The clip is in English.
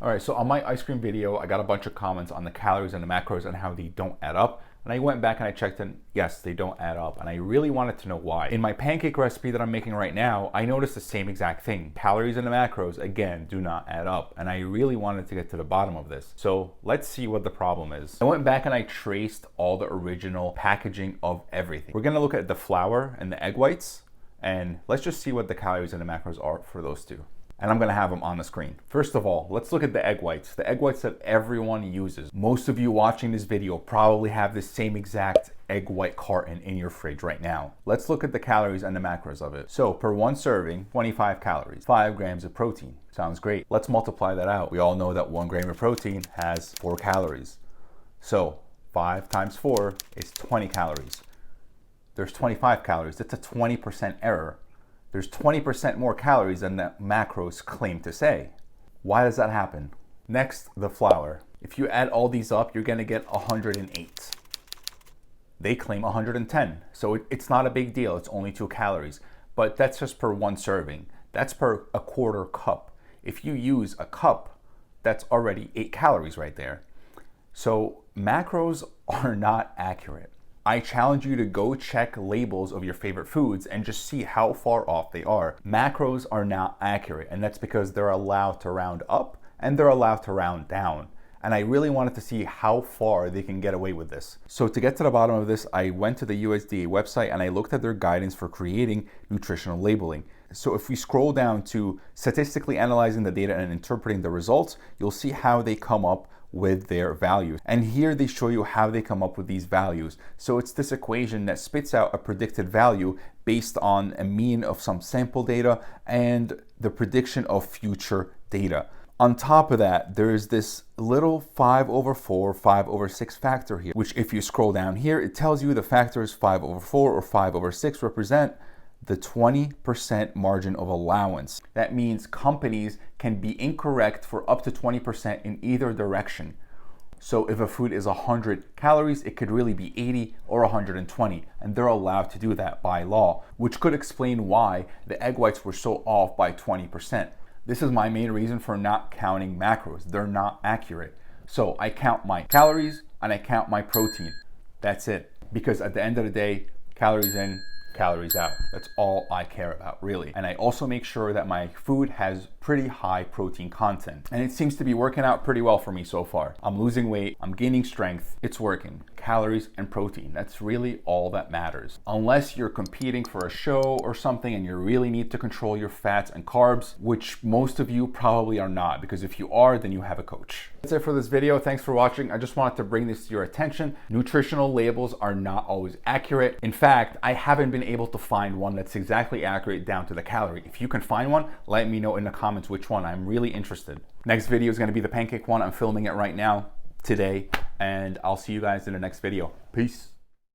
All right, so on my ice cream video, I got a bunch of comments on the calories and the macros and how they don't add up. And I went back and I checked and yes, they don't add up. And I really wanted to know why. In my pancake recipe that I'm making right now, I noticed the same exact thing. Calories and the macros, again, do not add up. And I really wanted to get to the bottom of this. So let's see what the problem is. I went back and I traced all the original packaging of everything. We're gonna look at the flour and the egg whites, and let's just see what the calories and the macros are for those two. And I'm gonna have them on the screen. First of all, let's look at the egg whites. The egg whites that everyone uses. Most of you watching this video probably have the same exact egg white carton in your fridge right now. Let's look at the calories and the macros of it. So per one serving, 25 calories, 5 grams of protein. Sounds great. Let's multiply that out. We all know that 1 gram of protein has 4 calories. So 5 times 4 is 20 calories. There's 25 calories. That's a 20% error. There's 20% more calories than the macros claim to say. Why does that happen? Next, the flour. If you add all these up, you're gonna get 108. They claim 110. So it's not a big deal, it's only 2 calories. But that's just per one serving. That's per a quarter cup. If you use a cup, that's already 8 calories right there. So macros are not accurate. I challenge you to go check labels of your favorite foods and just see how far off they are. Macros are not accurate, and that's because they're allowed to round up and they're allowed to round down. And I really wanted to see how far they can get away with this. So to get to the bottom of this, I went to the USDA website and I looked at their guidance for creating nutritional labeling. So if we scroll down to statistically analyzing the data and interpreting the results, you'll see how they come up with their values. And here they show you how they come up with these values. So it's this equation that spits out a predicted value based on a mean of some sample data and the prediction of future data. On top of that, there is this little 5/4, 5/6 factor here, which if you scroll down here, it tells you the factors 5/4 or 5/6 represent the 20% margin of allowance. That means companies can be incorrect for up to 20% in either direction. So if a food is 100 calories, it could really be 80 or 120, and they're allowed to do that by law, which could explain why the egg whites were so off by 20%. This is my main reason for not counting macros. They're not accurate. So I count my calories and I count my protein. That's it. Because at the end of the day, calories in, calories out. That's all I care about, really. And I also make sure that my food has pretty high protein content. And it seems to be working out pretty well for me so far. I'm losing weight, I'm gaining strength, it's working. Calories and protein, that's really all that matters. Unless you're competing for a show or something and you really need to control your fats and carbs, which most of you probably are not, because if you are, then you have a coach. That's it for this video. Thanks for watching. I just wanted to bring this to your attention. Nutritional labels are not always accurate. In fact, I haven't been able to find one that's exactly accurate down to the calorie. If you can find one, let me know in the comments which one. I'm really interested. Next video is going to be the pancake one. I'm filming it right now, today, and I'll see you guys in the next video. Peace.